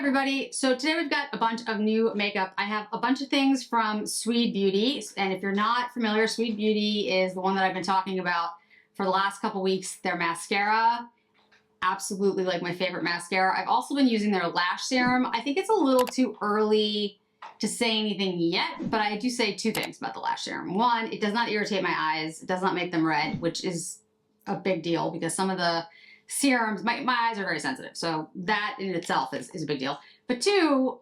everybody. So today we've got a bunch of new makeup. I have a bunch of things from Sweed Beauty. And if you're not familiar, Sweed Beauty is the one that I've been talking about for the last couple weeks. Their mascara, absolutely like my favorite mascara. I've also been using their lash serum. I think it's a little too early to say anything yet, but I do say two things about the lash serum. One, it does not irritate my eyes. It does not make them red, which is a big deal because some of the serums, my eyes are very sensitive, so that in itself is a big deal. But two,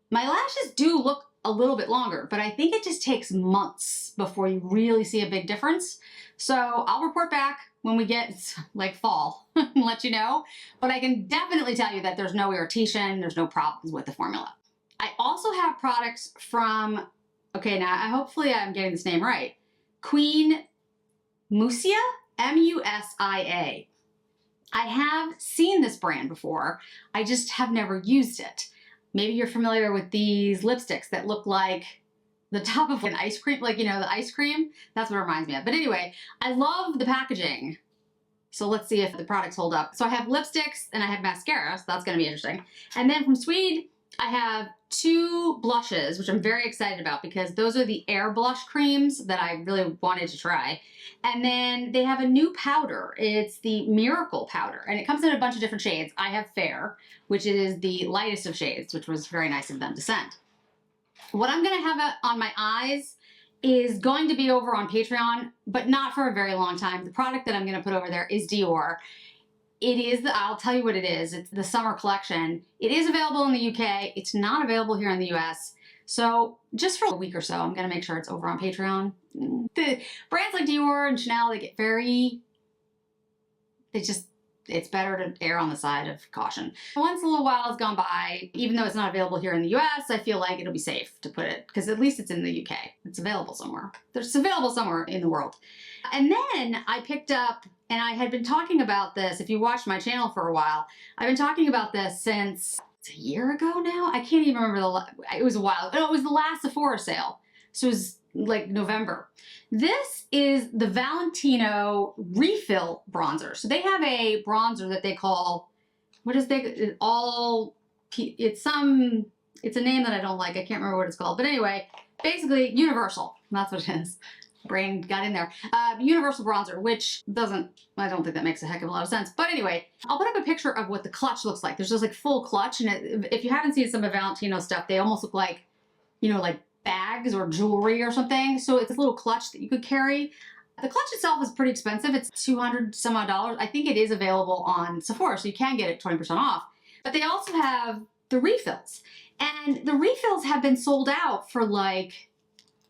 my lashes do look a little bit longer, but I think it just takes months before you really see a big difference. So I'll report back when we get like fall and let you know, but I can definitely tell you that there's no irritation, there's no problems with the formula. I also have products from, okay, now hopefully I'm getting this name right, Queen Musia, M-U-S-I-A. I have seen this brand before, I just have never used it. Maybe you're familiar with these lipsticks that look like the top of an ice cream, like, you know, the ice cream. That's what it reminds me of. But anyway, I love the packaging. So let's see if the products hold up. So I have lipsticks and I have mascara, so that's gonna be interesting. And then from Sweed, I have two blushes, which I'm very excited about because those are the Air Blush creams that I really wanted to try. And then they have a new powder. It's the Miracle powder, and it comes in a bunch of different shades. I have Fair, which is the lightest of shades, which was very nice of them to send. What I'm gonna have on my eyes is going to be over on Patreon, but not for a very long time. The product that I'm gonna put over there is Dior. It is, I'll tell you what it is. It's the summer collection. It is available in the UK. It's not available here in the US. So just for a week or so, I'm gonna make sure it's over on Patreon. The brands like Dior and Chanel, they get very, it's better to err on the side of caution. Once a little while has gone by, even though it's not available here in the US, I feel like it'll be safe to put it, because at least it's in the UK. It's available somewhere. It's available somewhere in the world. And then I picked up, and I had been talking about this, if you watched my channel for a while, I've been talking about this since, it's a year ago now? I can't even remember it was a while. No, it was the last Sephora sale. So it was like November. This is the Valentino refill bronzer. So they have a bronzer that they call, it's a name that I don't like. I can't remember what it's called. But anyway, basically universal. That's what it is. Brain got in there. Universal bronzer, which I don't think that makes a heck of a lot of sense. But anyway, I'll put up a picture of what the clutch looks like. There's just like full clutch. And if you haven't seen some of Valentino stuff, they almost look like, you know, like bags or jewelry or something. So it's a little clutch that you could carry. The clutch itself is pretty expensive. It's $200 some odd. I think it is available on Sephora, so you can get it 20% off. But they also have the refills. And the refills have been sold out for the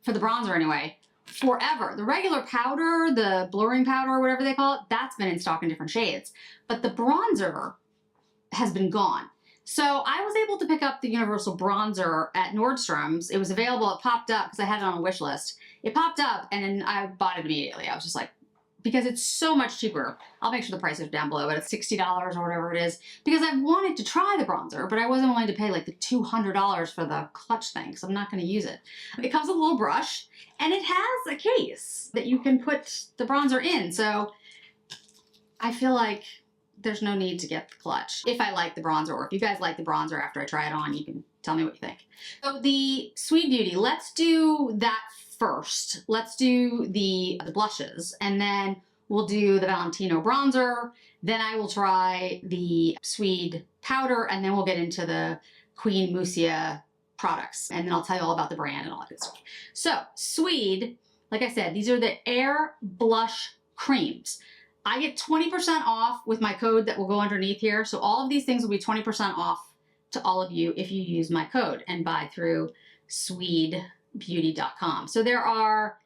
bronzer anyway, forever. The regular powder, the blurring powder or whatever they call it, that's been in stock in different shades. But the bronzer has been gone. So I was able to pick up the Universal Bronzer at Nordstrom's. It was available, it popped up because I had it on a wish list. It popped up and then I bought it immediately. I was just like, because it's so much cheaper. I'll make sure the price is down below, but it's $60 or whatever it is. Because I wanted to try the bronzer, but I wasn't willing to pay like the $200 for the clutch thing, because I'm not going to use it. It comes with a little brush, and it has a case that you can put the bronzer in. So I feel like there's no need to get the clutch if I like the bronzer, or if you guys like the bronzer after I try it on, you can tell me what you think. So the Sweed Beauty, let's do that first. Let's do the blushes, and then we'll do the Valentino bronzer. Then I will try the Sweed powder, and then we'll get into the Queen Musia products. And then I'll tell you all about the brand and all that good stuff. So Sweed, like I said, these are the Air Blush creams. I get 20% off with my code that will go underneath here. So all of these things will be 20% off to all of you if you use my code and buy through sweedbeauty.com. So there are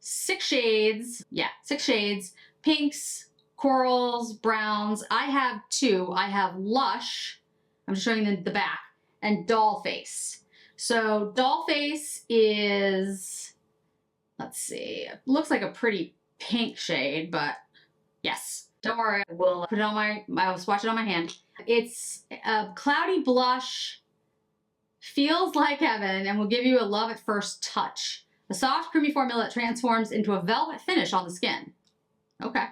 6 shades. Yeah, 6 shades. Pinks, corals, browns. I have 2. I have Lush. I'm just showing the back. And Doll Face. So Doll Face is, let's see, it looks like a pretty pink shade, but yes, don't worry, we'll put it on I'll swatch it on my hand. It's a cloudy blush, feels like heaven, and will give you a love at first touch. A soft, creamy formula that transforms into a velvet finish on the skin. Okay.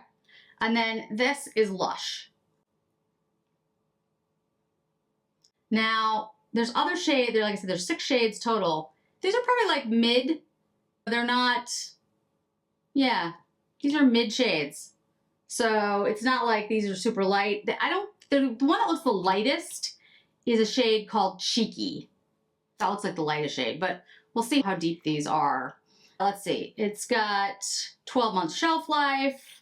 And then this is Lush. Now, there's other shades. Like I said, there's 6 shades total. These are probably like mid. They're not, yeah, these are mid shades. So it's not like these are super light. The one that looks the lightest is a shade called Cheeky. That looks like the lightest shade, but we'll see how deep these are. Let's see. It's got 12 months shelf life.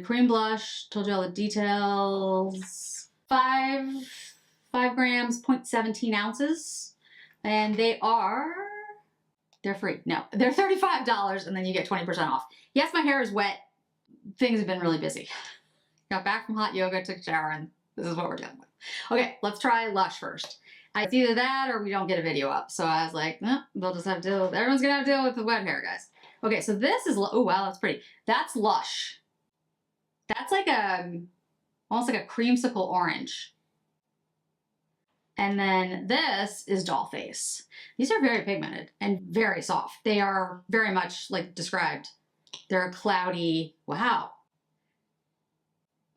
Cream blush. Told you all the details. 5 grams, 0.17 ounces. And they're free. No, they're $35 and then you get 20% off. Yes, my hair is wet. Things have been really busy. Got back from hot yoga, took a shower, and this is what we're dealing with. Okay, let's try Lush first. It's either that or we don't get a video up. So I was like, no, they'll just have to deal with, everyone's gonna have to deal with the wet hair, guys. Okay, so this is, oh wow, that's pretty. That's Lush. That's like almost like a creamsicle orange. And then this is Doll Face. These are very pigmented and very soft. They are very much like described. They're cloudy, wow.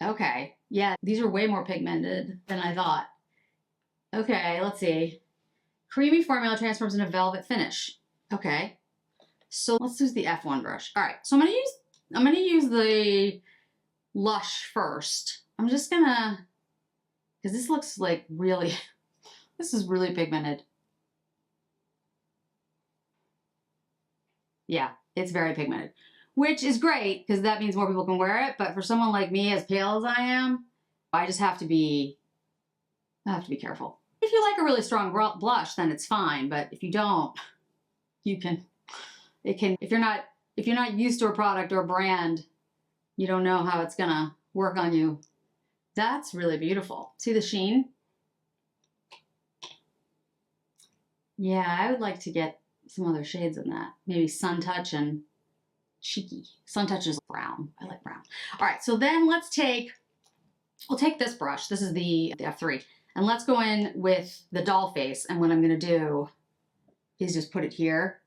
Okay, yeah, these are way more pigmented than I thought. Okay, let's see. Creamy formula transforms into velvet finish. Okay, so let's use the F1 brush. All right, so I'm gonna use the Lush first. I'm just gonna, because this looks like really, this is really pigmented. Yeah, it's very pigmented, which is great because that means more people can wear it. But for someone like me, as pale as I am, I just have to be, careful. If you like a really strong blush, then it's fine. But if you don't, if you're not used to a product or a brand, you don't know how it's gonna work on you. That's really beautiful. See the sheen? Yeah, I would like to get some other shades in that. Maybe Sun Touch and Cheeky. Sun Touch is brown. I like brown. All right, so then we'll take this brush. This is the F3. And let's go in with the Doll Face. And what I'm gonna do is just put it here.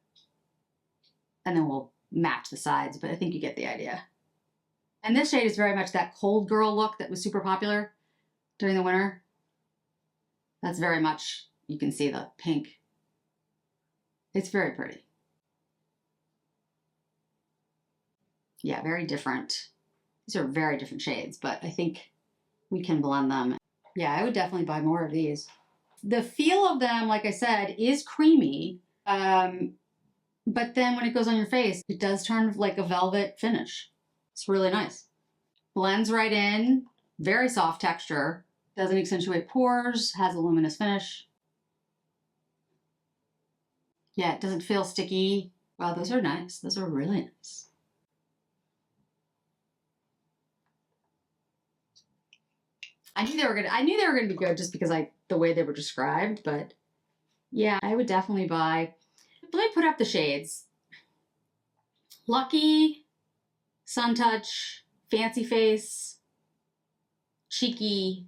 And then we'll match the sides, but I think you get the idea. And this shade is very much that cold girl look that was super popular during the winter. That's very much, you can see the pink. It's very pretty. Yeah, very different. These are very different shades, but I think we can blend them. Yeah, I would definitely buy more of these. The feel of them, like I said, is creamy, but then when it goes on your face, it does turn like a velvet finish. It's really nice. Blends right in, very soft texture, doesn't accentuate pores, has a luminous finish. Yeah, it doesn't feel sticky. Wow, those are nice. Those are really nice. I knew they were gonna be good just because the way they were described, but yeah, I would definitely buy. Let me put up the shades. Lucky, Sun Touch, Fancy Face, Cheeky,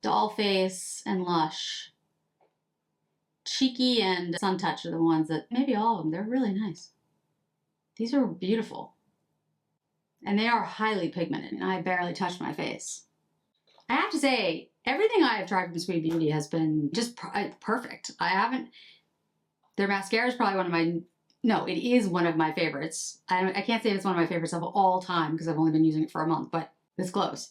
Doll Face, and Lush. Cheeky and Sun Touch are the ones that, maybe all of them, they're really nice. These are beautiful. And they are highly pigmented, and I barely touched my face. I have to say, everything I have tried from Sweed Beauty has been just perfect. Their mascara is probably one of my, no, it is one of my favorites. I can't say it's one of my favorites of all time because I've only been using it for a month, but it's close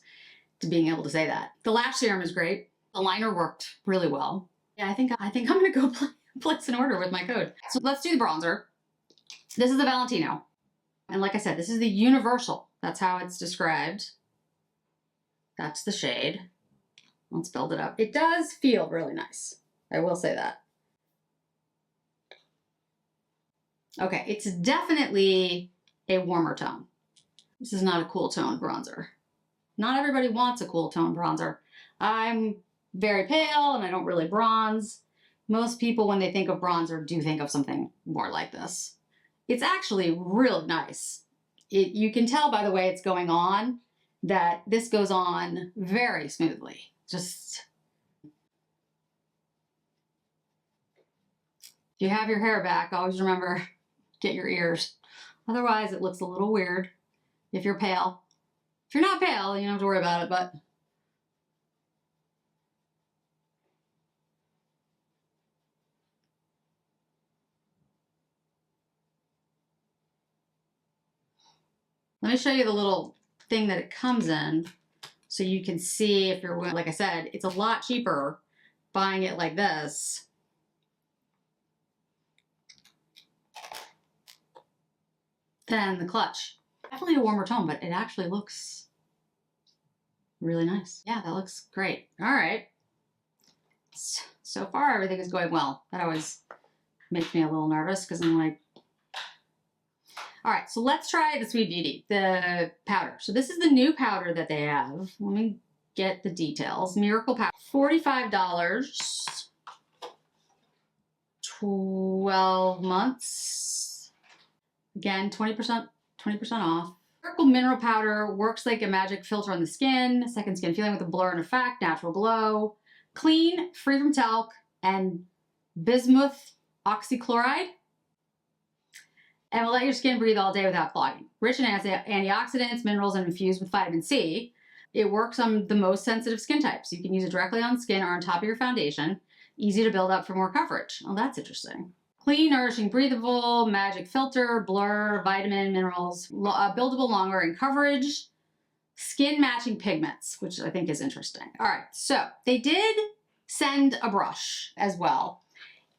to being able to say that. The lash serum is great. The liner worked really well. Yeah, I think I'm gonna go place an order with my code. So let's do the bronzer. This is the Valentino. And like I said, this is the universal. That's how it's described. That's the shade. Let's build it up. It does feel really nice. I will say that. Okay, it's definitely a warmer tone. This is not a cool tone bronzer. Not everybody wants a cool tone bronzer. I'm very pale and I don't really bronze. Most people, when they think of bronzer, do think of something more like this. It's actually really nice. You can tell by the way it's going on that this goes on very smoothly. Just, if you have your hair back, always remember, get your ears. Otherwise, it looks a little weird if you're pale. If you're not pale, you don't have to worry about it, but Let me show you the little thing that it comes in so you can see if you're, like I said, it's a lot cheaper buying it like this. Than the clutch. Definitely a warmer tone, but it actually looks really nice. Yeah, that looks great. All right. So far, everything is going well. That always makes me a little nervous because I'm like, all right, so let's try the Sweed Beauty, the powder. So this is the new powder that they have. Let me get the details. Miracle Powder, $45, 12 months. Again, 20% off. Miracle Mineral Powder works like a magic filter on the skin. Second skin feeling with a blur and effect, natural glow. Clean, free from talc, and bismuth oxychloride. And will let your skin breathe all day without clogging. Rich in antioxidants, minerals, and infused with vitamin C. It works on the most sensitive skin types. You can use it directly on skin or on top of your foundation. Easy to build up for more coverage. Oh, that's interesting. Clean, nourishing, breathable, magic filter, blur, vitamin, minerals, buildable longer in coverage, skin matching pigments, which I think is interesting. All right, so they did send a brush as well.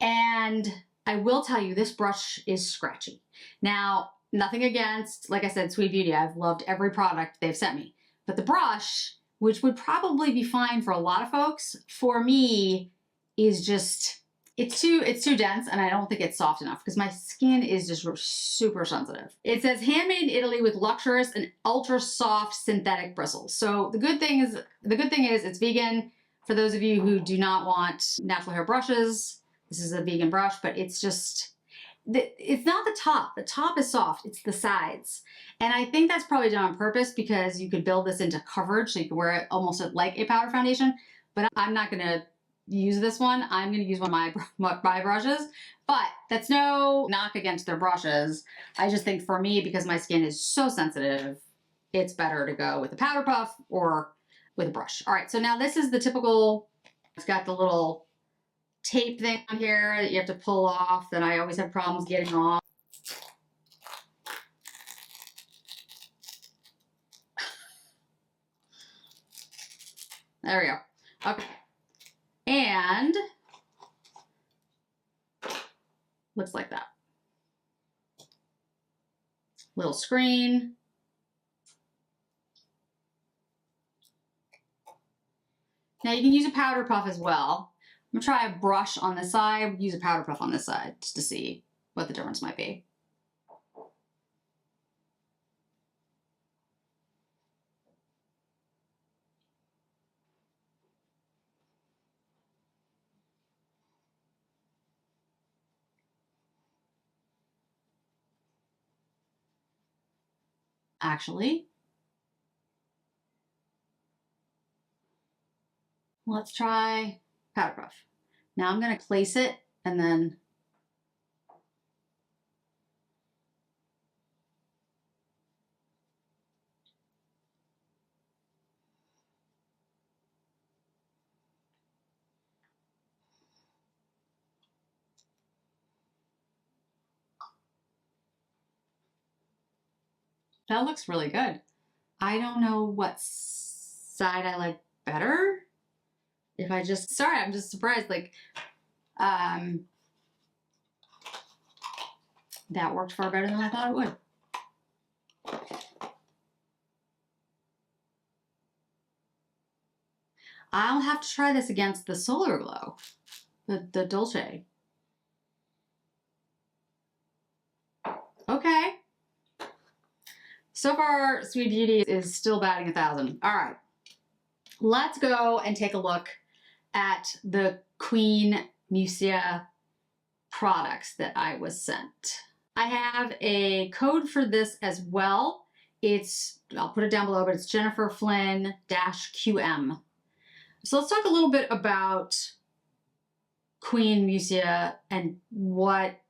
And I will tell you, this brush is scratchy. Now, nothing against, like I said, Sweed Beauty. I've loved every product they've sent me. But the brush, which would probably be fine for a lot of folks, for me is just, it's too dense, and I don't think it's soft enough because my skin is just super sensitive. It says handmade in Italy with luxurious and ultra soft synthetic bristles. So the good thing is it's vegan. For those of you who do not want natural hair brushes, this is a vegan brush, but it's just, it's not the top. The top is soft, it's the sides. And I think that's probably done on purpose because you could build this into coverage so you can wear it almost like a powder foundation, but I'm not gonna use this one. I'm gonna use one of my brushes, but that's no knock against their brushes. I just think for me, because my skin is so sensitive, it's better to go with a powder puff or with a brush. All right, so now this is the typical, it's got the little tape thing on here that you have to pull off that I always have problems getting off. There we go. Okay. And looks like that. Little screen. Now you can use a powder puff as well. I'm gonna try a brush on this side, use a powder puff on this side just to see what the difference might be. Actually, let's try powder puff. Now I'm going to place it and then that looks really good. I don't know what side I like better. If I just, sorry, I'm just surprised. Like, that worked far better than I thought it would. I'll have to try this against the Solar Glow, the Dolce. Okay. So far, Sweed Beauty is still batting 1,000. All right. Let's go and take a look at the Queen Musia products that I was sent. I have a code for this as well. I'll put it down below, but it's Jennifer Flynn-QM. So let's talk a little bit about Queen Musia and what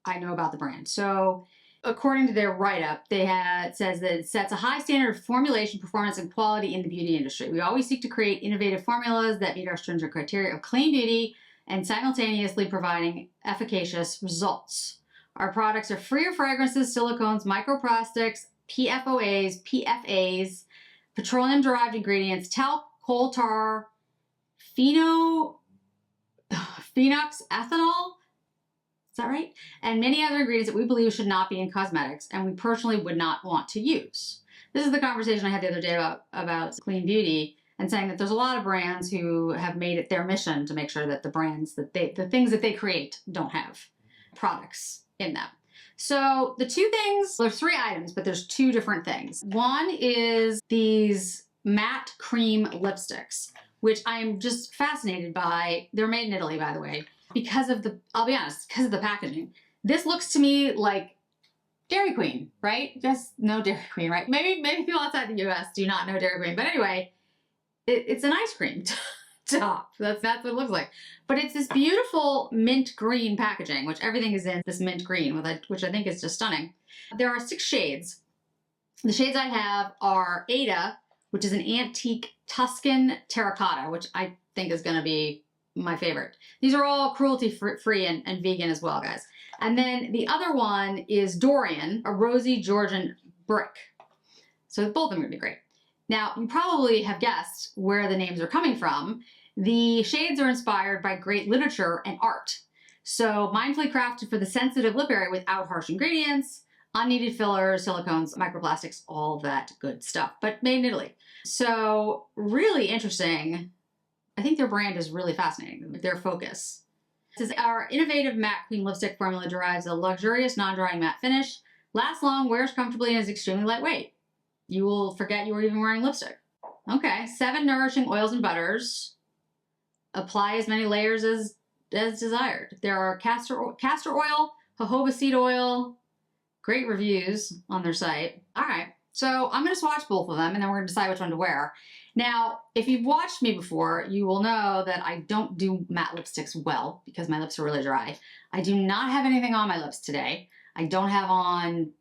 I know about the brand. So according to their write-up, it says that it sets a high standard of formulation, performance, and quality in the beauty industry. We always seek to create innovative formulas that meet our stringent criteria of clean beauty and simultaneously providing efficacious results. Our products are free of fragrances, silicones, microplastics, PFOAs, PFAs, petroleum-derived ingredients, talc, coal tar, phenoxethanol, is that right? And many other ingredients that we believe should not be in cosmetics and we personally would not want to use. This is the conversation I had the other day about clean beauty and saying that there's a lot of brands who have made it their mission to make sure that the things that they create don't have products in them. So the two things, there's 3 items, but there's 2 different things. One is these matte cream lipsticks, which I'm just fascinated by. They're made in Italy, by the way, because of I'll be honest, because of the packaging. This looks to me like Dairy Queen, right? You guys know Dairy Queen, right? Maybe people outside the US do not know Dairy Queen, but anyway, it's an ice cream top. That's what it looks like. But it's this beautiful mint green packaging, which everything is in this mint green, which I think is just stunning. There are 6 shades. The shades I have are Ada, which is an antique Tuscan terracotta, which I think is going to be my favorite. These are all cruelty-free and vegan as well, guys. And then the other one is Dorian, a rosy Georgian brick. So both of them are going to be great. Now, you probably have guessed where the names are coming from. The shades are inspired by great literature and art. So mindfully crafted for the sensitive lip area without harsh ingredients, unneeded fillers, silicones, microplastics, all that good stuff, but made in Italy. So really interesting. I think their brand is really fascinating, their focus. It says, our innovative matte cream lipstick formula derives a luxurious non-drying matte finish, lasts long, wears comfortably, and is extremely lightweight. You will forget you were even wearing lipstick. Okay, 7 nourishing oils and butters. Apply as many layers as desired. There are castor oil, jojoba seed oil. Great reviews on their site. All right, so I'm going to swatch both of them, and then we're going to decide which one to wear. Now, if you've watched me before, you will know that I don't do matte lipsticks well because my lips are really dry. I do not have anything on my lips today. I don't have on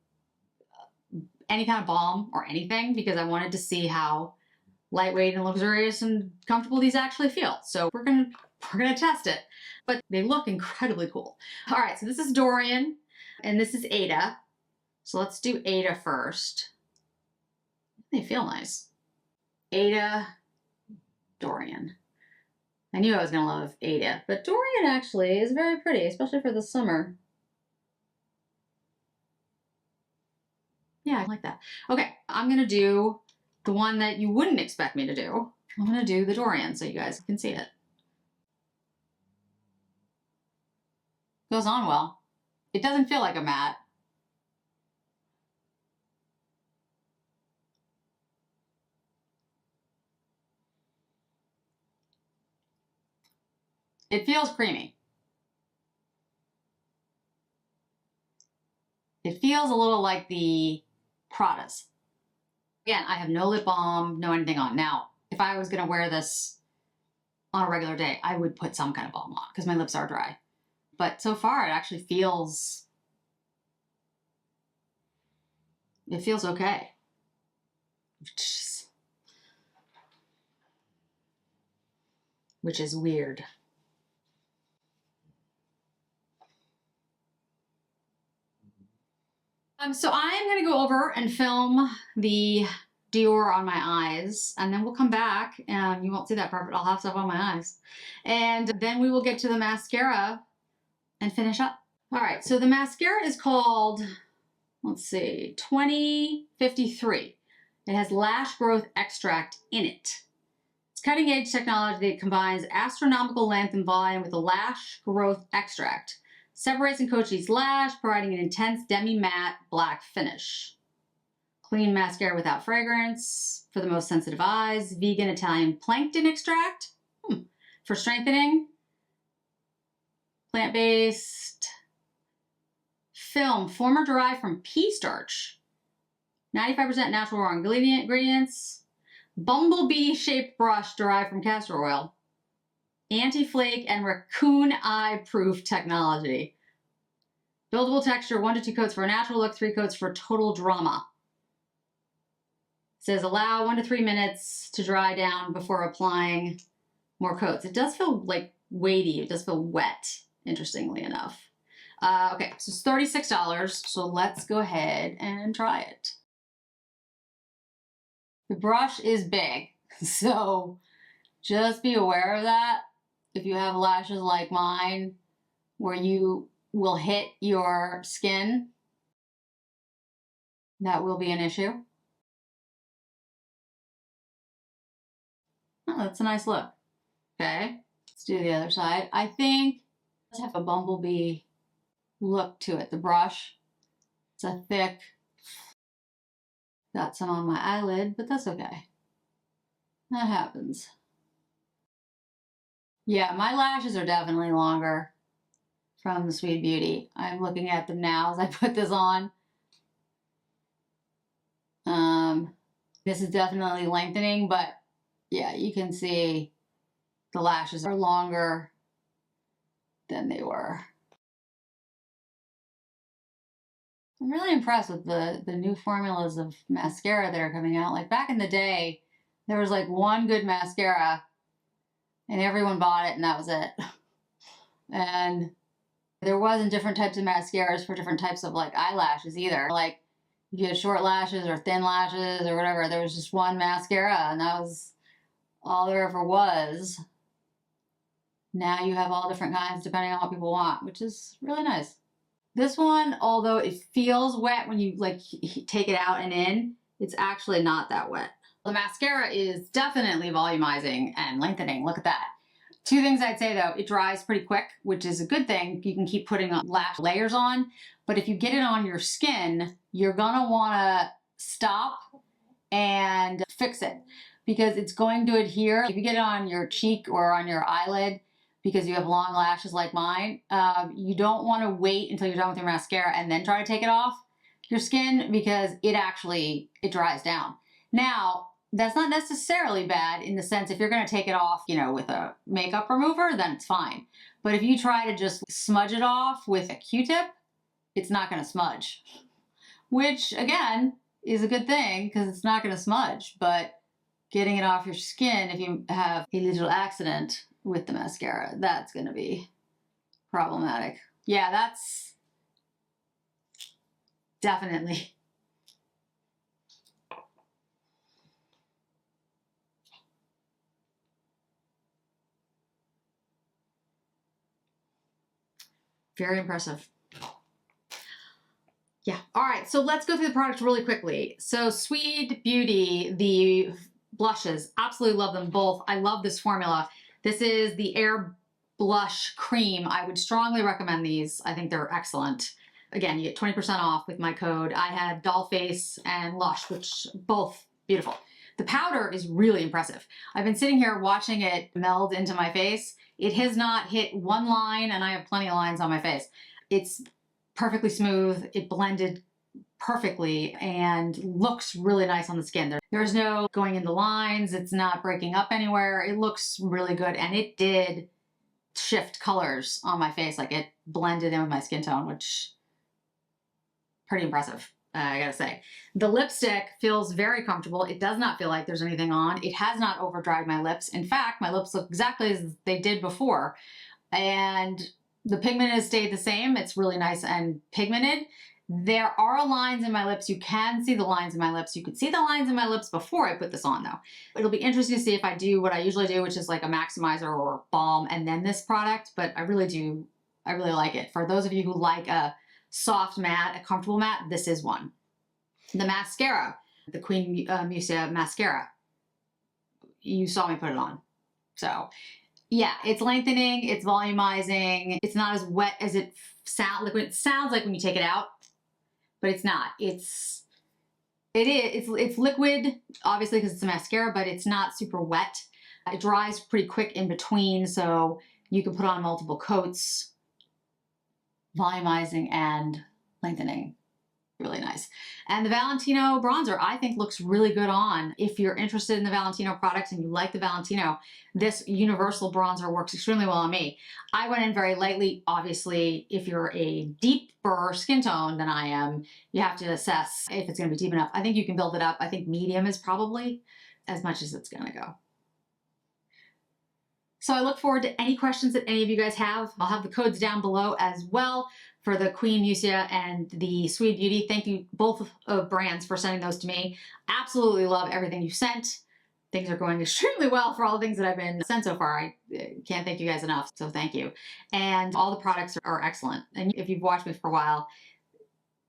any kind of balm or anything because I wanted to see how lightweight and luxurious and comfortable these actually feel. So we're gonna test it, but they look incredibly cool. All right, so this is Dorian and this is Ada. So let's do Ada first. They feel nice. Ada, Dorian. I knew I was gonna love Ada, but Dorian actually is very pretty, especially for the summer. Yeah, I like that. Okay, I'm gonna do the one that you wouldn't expect me to do. I'm gonna do the Dorian so you guys can see it. Goes on well. It doesn't feel like a matte. It feels creamy. It feels a little like the Pradas. Again, I have no lip balm, no anything on. Now, if I was gonna wear this on a regular day, I would put some kind of balm on because my lips are dry. But so far, it actually feels, okay. Which is weird. So I'm gonna go over and film the Dior on my eyes, and then we'll come back and you won't see that part, but I'll have stuff on my eyes. And then we will get to the mascara and finish up. All right, so the mascara is called, let's see, 2053. It has lash growth extract in it. It's cutting edge technology that combines astronomical length and volume with a lash growth extract. Separates and coats each lash, providing an intense demi-matte black finish. Clean mascara without fragrance for the most sensitive eyes. Vegan Italian plankton extract for strengthening. Plant-based film, former derived from pea starch. 95% natural raw ingredients. Bumblebee-shaped brush derived from castor oil. Anti-flake and raccoon eye proof technology. Buildable texture, 1 to 2 coats for a natural look, 3 coats for total drama. It says allow 1 to 3 minutes to dry down before applying more coats. It does feel like weighty. It does feel wet, interestingly enough. Okay, so it's $36. So let's go ahead and try it. The brush is big, so just be aware of that. If you have lashes like mine, where you will hit your skin, that will be an issue. Oh, that's a nice look. Okay, let's do the other side. I think let's have a bumblebee look to it. The brush, it's a thick, got some on my eyelid, but that's okay. That happens. Yeah, my lashes are definitely longer from the Sweed Beauty. I'm looking at them now as I put this on. This is definitely lengthening, but yeah, you can see the lashes are longer than they were. I'm really impressed with the new formulas of mascara that are coming out. Like back in the day, there was like one good mascara and everyone bought it and that was it. And there wasn't different types of mascaras for different types of like eyelashes either. Like if you had short lashes or thin lashes or whatever, there was just one mascara and that was all there ever was. Now you have all different kinds depending on what people want, which is really nice. This one, although it feels wet when you like take it out and in, it's actually not that wet. The mascara is definitely volumizing and lengthening. Look at that. Two things I'd say though, it dries pretty quick, which is a good thing. You can keep putting lash layers on, but if you get it on your skin, you're gonna wanna stop and fix it because it's going to adhere. If you get it on your cheek or on your eyelid, because you have long lashes like mine, you don't wanna wait until you're done with your mascara and then try to take it off your skin because it dries down. Now, that's not necessarily bad in the sense if you're gonna take it off, you know, with a makeup remover, then it's fine. But if you try to just smudge it off with a Q-tip, it's not gonna smudge. Which, again, is a good thing because it's not gonna smudge, but getting it off your skin if you have a little accident with the mascara, that's gonna be problematic. Yeah, that's definitely. Very impressive. Yeah, all right, so let's go through the products really quickly. So Sweed Beauty, the blushes, absolutely love them both. I love this formula. This is the Air Blush Cream. I would strongly recommend these. I think they're excellent. Again, you get 20% off with my code. I had Doll Face and Lush, which both beautiful. The powder is really impressive. I've been sitting here watching it meld into my face. It has not hit one line, and I have plenty of lines on my face. It's perfectly smooth. It blended perfectly and looks really nice on the skin. There's no going into lines. It's not breaking up anywhere. It looks really good, and it did shift colors on my face. Like it blended in with my skin tone, which pretty impressive, I gotta say. The lipstick feels very comfortable. It does not feel like there's anything on. It has not over dried my lips. In fact, my lips look exactly as they did before, and the pigment has stayed the same. It's really nice and pigmented. There are lines in my lips. You can see the lines in my lips. You could see the lines in my lips before I put this on though. It'll be interesting to see if I do what I usually do, which is like a maximizer or balm and then this product, but I really like it. For those of you who like a soft matte, a comfortable matte, this is one. The mascara, the Queen Musia mascara, you saw me put it on. So yeah, it's lengthening, it's volumizing, it's not as wet as it sounds like when you take it out, but it's not. It's liquid, obviously because it's a mascara, but it's not super wet. It dries pretty quick in between, so you can put on multiple coats, volumizing and lengthening. Really nice. And the Valentino bronzer, I think looks really good on. If you're interested in the Valentino products and you like the Valentino, this universal bronzer works extremely well on me. I went in very lightly. Obviously, if you're a deeper skin tone than I am, you have to assess if it's gonna be deep enough. I think you can build it up. I think medium is probably as much as it's gonna go. So I look forward to any questions that any of you guys have. I'll have the codes down below as well for the Queen Musia and the Sweed Beauty. Thank you both brands for sending those to me. Absolutely love everything you sent. Things are going extremely well for all the things that I've been sent so far. I can't thank you guys enough, so thank you. And all the products are excellent. And if you've watched me for a while,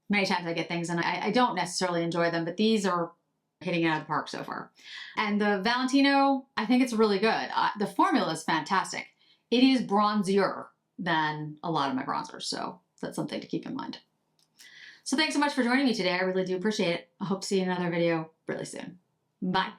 many times I get things and I don't necessarily enjoy them, but these are hitting it out of the park so far. And the Valentino, I think it's really good. The formula is fantastic. It is bronzier than a lot of my bronzers, so that's something to keep in mind. So thanks so much for joining me today. I really do appreciate it. I hope to see you in another video really soon. Bye.